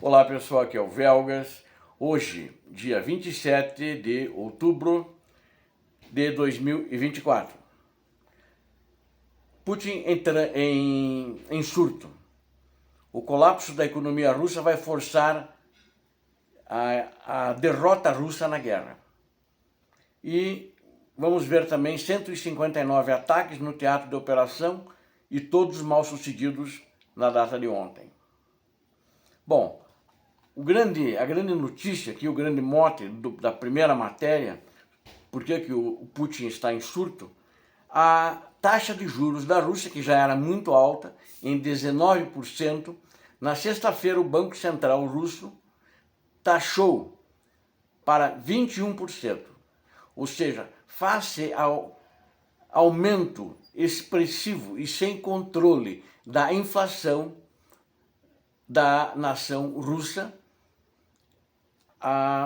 Olá pessoal, aqui é o Velgas. Hoje, dia 27 de outubro de 2024. Putin entra em surto. O colapso da economia russa vai forçar a derrota russa na guerra. E vamos ver também 159 ataques no teatro de operação e todos mal sucedidos na data de ontem. Bom, a grande notícia aqui, o grande mote da primeira matéria, por que o Putin está em surto, a taxa de juros da Rússia, que já era muito alta, em 19%, na sexta-feira o Banco Central russo taxou para 21%. Ou seja, face ao aumento expressivo e sem controle da inflação da nação russa,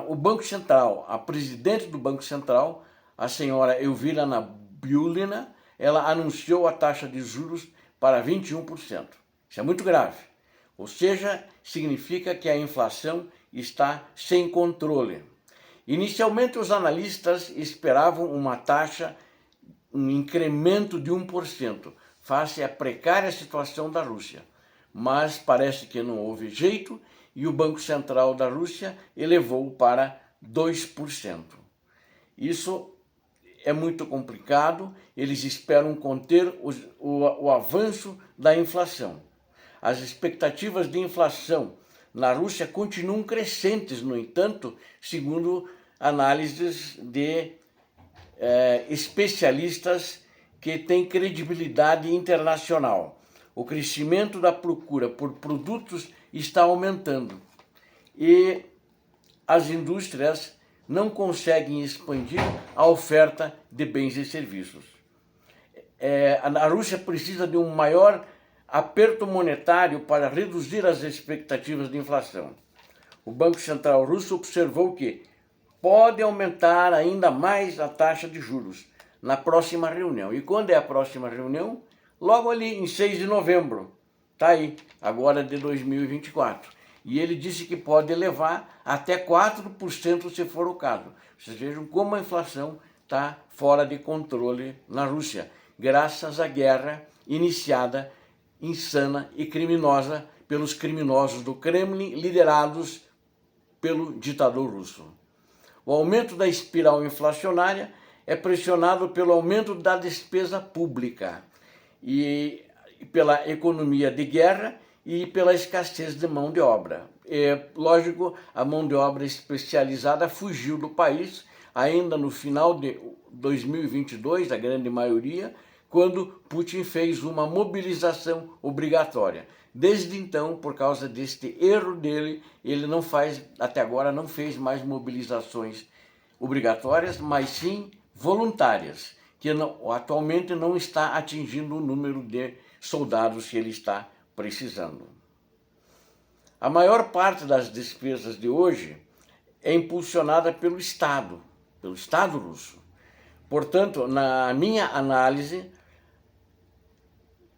o Banco Central, a presidente do Banco Central, a senhora Elvira Nabiullina, ela anunciou a taxa de juros para 21%. Isso é muito grave. Ou seja, significa que a inflação está sem controle. Inicialmente, os analistas esperavam uma taxa, um incremento de 1%, face à precária situação da Rússia. Mas parece que não houve jeito e o Banco Central da Rússia elevou para 2%. Isso é muito complicado, eles esperam conter o avanço da inflação. As expectativas de inflação na Rússia continuam crescentes, no entanto, segundo análises de especialistas que têm credibilidade internacional. O crescimento da procura por produtos está aumentando e as indústrias não conseguem expandir a oferta de bens e serviços. A Rússia precisa de um maior aperto monetário para reduzir as expectativas de inflação. O Banco Central russo observou que pode aumentar ainda mais a taxa de juros na próxima reunião. E quando é a próxima reunião? Logo ali em 6 de novembro, tá aí, agora de 2024. E ele disse que pode elevar até 4% se for o caso. Vocês vejam como a inflação está fora de controle na Rússia, graças à guerra iniciada, insana e criminosa pelos criminosos do Kremlin, liderados pelo ditador russo. O aumento da espiral inflacionária é pressionado pelo aumento da despesa pública e pela economia de guerra e pela escassez de mão de obra. Lógico, a mão de obra especializada fugiu do país ainda no final de 2022, a grande maioria, quando Putin fez uma mobilização obrigatória. Desde então, por causa deste erro dele, ele não faz, até agora não fez mais mobilizações obrigatórias, mas sim voluntárias, que atualmente não está atingindo o número de soldados que ele está precisando. A maior parte das despesas de hoje é impulsionada pelo Estado russo. Portanto, na minha análise,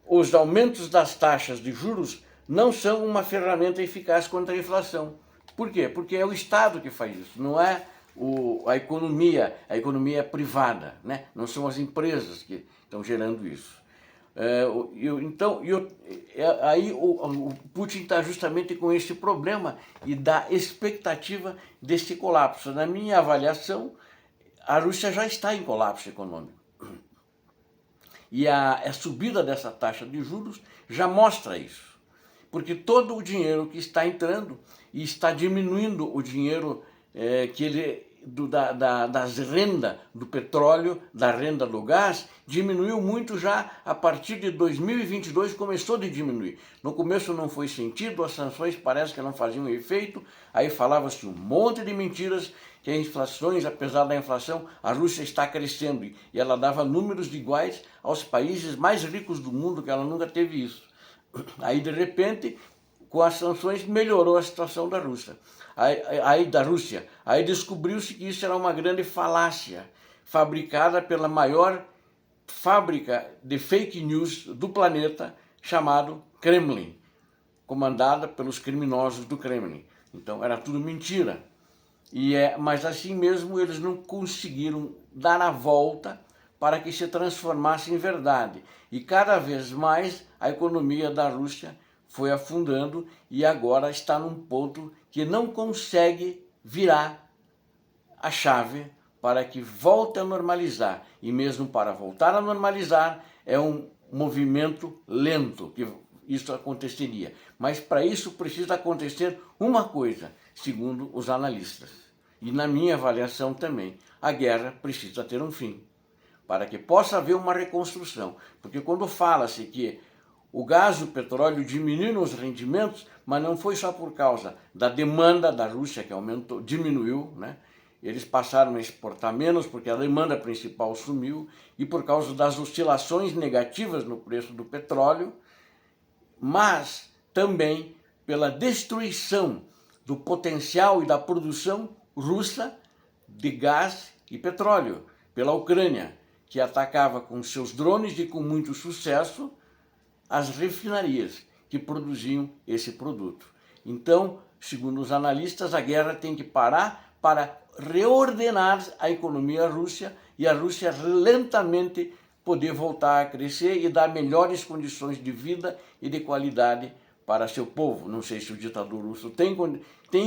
os aumentos das taxas de juros não são uma ferramenta eficaz contra a inflação. Por quê? Porque é o Estado que faz isso, não é a economia privada, né? Não são as empresas que estão gerando isso. Aí o Putin está justamente com esse problema e da expectativa desse colapso. Na minha avaliação, a Rússia já está em colapso econômico. E a subida dessa taxa de juros já mostra isso. Porque todo o dinheiro que está entrando e está diminuindo o dinheiro das rendas do petróleo, da renda do gás, diminuiu muito já a partir de 2022, começou a diminuir. No começo não foi sentido, as sanções parece que não faziam efeito, aí falava-se um monte de mentiras, que as inflações, apesar da inflação, a Rússia está crescendo, e ela dava números iguais aos países mais ricos do mundo, que ela nunca teve isso. Aí, de repente, com as sanções, melhorou a situação da Rússia. Aí descobriu-se que isso era uma grande falácia, fabricada pela maior fábrica de fake news do planeta, chamado Kremlin. comandada pelos criminosos do Kremlin. Então era tudo mentira. Mas assim mesmo eles não conseguiram dar a volta para que se transformasse em verdade. E cada vez mais a economia da Rússia foi afundando e agora está num ponto que não consegue virar a chave para que volte a normalizar. E mesmo para voltar a normalizar é um movimento lento que isso aconteceria. Mas para isso precisa acontecer uma coisa, segundo os analistas. E na minha avaliação também, a guerra precisa ter um fim, para que possa haver uma reconstrução. Porque quando fala-se que o gás e o petróleo diminuíram os rendimentos, mas não foi só por causa da demanda da Rússia que aumentou, diminuiu, né? Eles passaram a exportar menos porque a demanda principal sumiu e por causa das oscilações negativas no preço do petróleo, mas também pela destruição do potencial e da produção russa de gás e petróleo, pela Ucrânia, que atacava com seus drones e com muito sucesso as refinarias que produziam esse produto. Então, segundo os analistas, a guerra tem que parar para reordenar a economia russa e a Rússia lentamente poder voltar a crescer e dar melhores condições de vida e de qualidade para seu povo. Não sei se o ditador russo tem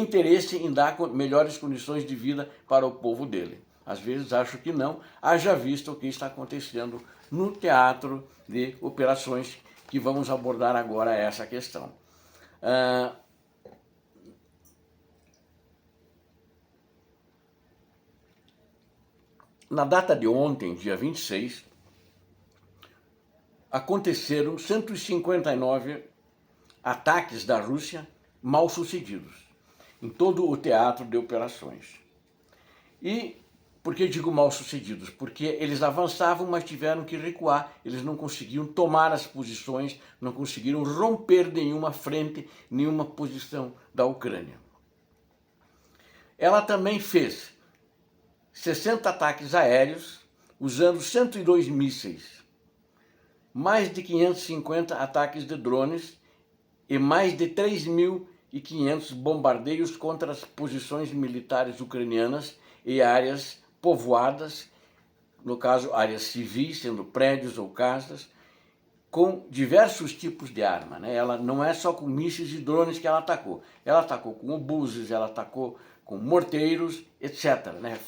interesse em dar melhores condições de vida para o povo dele. Às vezes acho que não, haja visto o que está acontecendo no teatro de operações, que vamos abordar agora essa questão. Na data de ontem, dia 26, aconteceram 159 ataques da Rússia mal sucedidos em todo o teatro de operações. E por que digo mal sucedidos? Porque eles avançavam, mas tiveram que recuar. Eles não conseguiam tomar as posições, não conseguiram romper nenhuma frente, nenhuma posição da Ucrânia. Ela também fez 60 ataques aéreos, usando 102 mísseis, mais de 550 ataques de drones e mais de 3.500 bombardeios contra as posições militares ucranianas e áreas povoadas, no caso áreas civis, sendo prédios ou casas, com diversos tipos de arma, né? Ela não é só com mísseis e drones que ela atacou com obuses, ela atacou com morteiros, etc., né?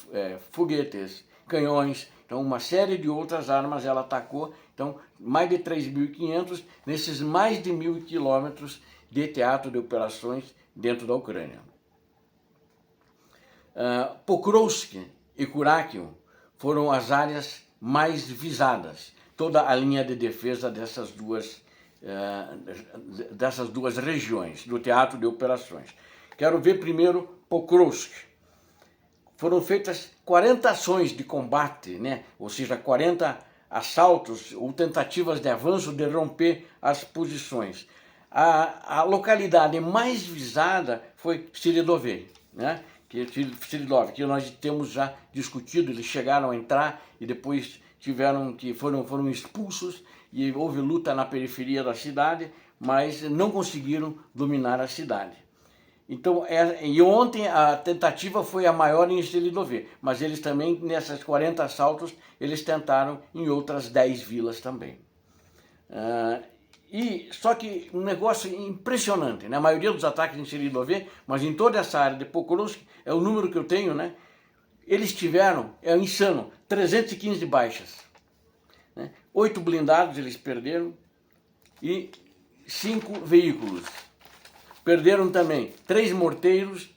Foguetes, canhões, então uma série de outras armas ela atacou. Então mais de 3.500 nesses mais de 1.000 quilômetros de teatro de operações dentro da Ucrânia. Pokrovsk e Kurakiv foram as áreas mais visadas, toda a linha de defesa dessas duas regiões do teatro de operações. Quero ver primeiro Pokrovsk. Foram feitas 40 ações de combate, né? Ou seja, 40 assaltos ou tentativas de avanço de romper as posições. A localidade mais visada foi Seredov, né? Que nós temos já discutido. Eles chegaram a entrar e depois foram expulsos e houve luta na periferia da cidade, mas não conseguiram dominar a cidade. Então, e ontem a tentativa foi a maior em Seredov, mas eles também, nessas 40 assaltos, eles tentaram em outras 10 vilas também. Só que um negócio impressionante, né? A maioria dos ataques em Seredov, mas em toda essa área de Pokrovsk, é o número que eu tenho, né? Eles tiveram, é insano, 315 baixas, né? 8 blindados eles perderam e 5 veículos. Perderam também 3 morteiros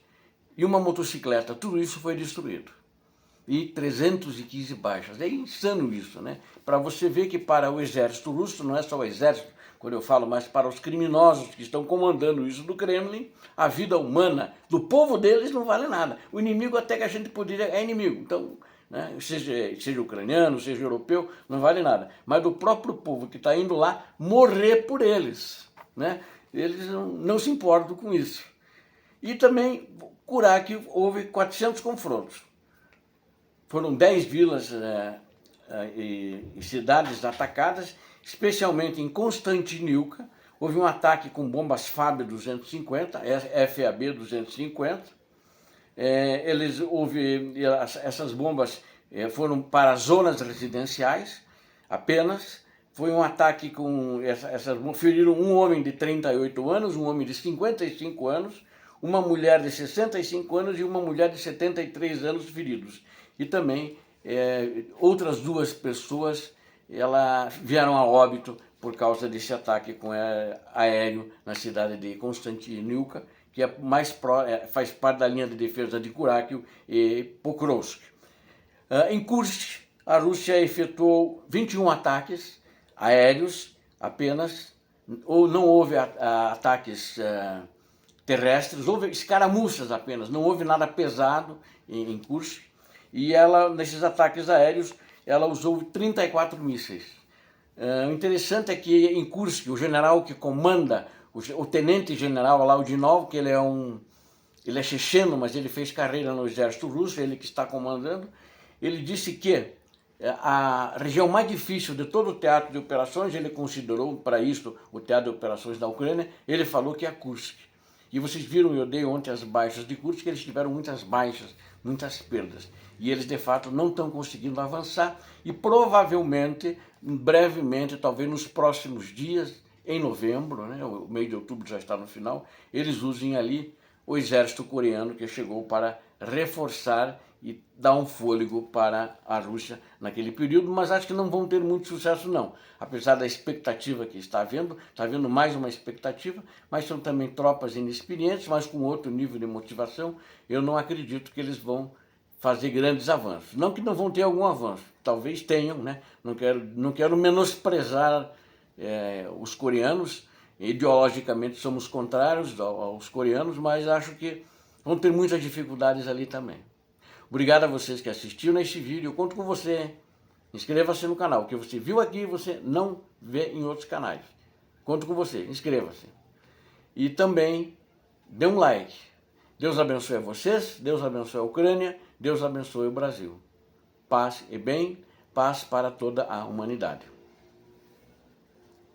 e uma motocicleta. Tudo isso foi destruído. E 315 baixas. É insano isso, né? Para você ver que para o exército russo, não é só o exército, quando eu falo, mas para os criminosos que estão comandando isso do Kremlin, a vida humana do povo deles não vale nada. O inimigo até que a gente poderia... é inimigo. Então, né, seja ucraniano, seja europeu, não vale nada. Mas do próprio povo que está indo lá morrer por eles, né? Eles não se importam com isso. E também, Kurakiv, houve 400 confrontos. Foram 10 vilas e cidades atacadas, especialmente em Konstantinivka, houve um ataque com bombas FAB 250, FAB 250. Essas bombas foram para zonas residenciais apenas. Foi um ataque com essas bombas, feriram um homem de 38 anos, um homem de 55 anos, uma mulher de 65 anos e uma mulher de 73 anos feridos. E também outras duas pessoas vieram a óbito por causa desse ataque com aéreo na cidade de Konstantinivka, que faz parte da linha de defesa de Kurakil e Pokrovsk. Em Kursk, a Rússia efetuou 21 ataques aéreos apenas, ou não houve ataques terrestres, houve escaramuças apenas, não houve nada pesado em Kursk, e nesses ataques aéreos, ela usou 34 mísseis. O interessante é que em Kursk, o general que comanda, o tenente-general Laudinov, que ele é checheno, mas ele fez carreira no exército russo, ele que está comandando, ele disse que a região mais difícil de todo o teatro de operações, ele considerou para isso o teatro de operações da Ucrânia, ele falou que é Kursk. E vocês viram, eu dei ontem as baixas de Kursk, eles tiveram muitas baixas, muitas perdas. E eles, de fato, não estão conseguindo avançar e provavelmente, brevemente, talvez nos próximos dias, em novembro, né, o mês de outubro já está no final, eles usem ali o exército coreano que chegou para reforçar e dar um fôlego para a Rússia naquele período, mas acho que não vão ter muito sucesso não, apesar da expectativa que está havendo mais uma expectativa, mas são também tropas inexperientes, mas com outro nível de motivação. Eu não acredito que eles vão fazer grandes avanços, não que não vão ter algum avanço, talvez tenham, né? Não quero menosprezar os coreanos, ideologicamente somos contrários aos coreanos, mas acho que vão ter muitas dificuldades ali também. Obrigado a vocês que assistiram neste vídeo, eu conto com você. Inscreva-se no canal, o que você viu aqui você não vê em outros canais. Conto com você, inscreva-se. E também dê um like. Deus abençoe a vocês, Deus abençoe a Ucrânia, Deus abençoe o Brasil. Paz e bem, paz para toda a humanidade.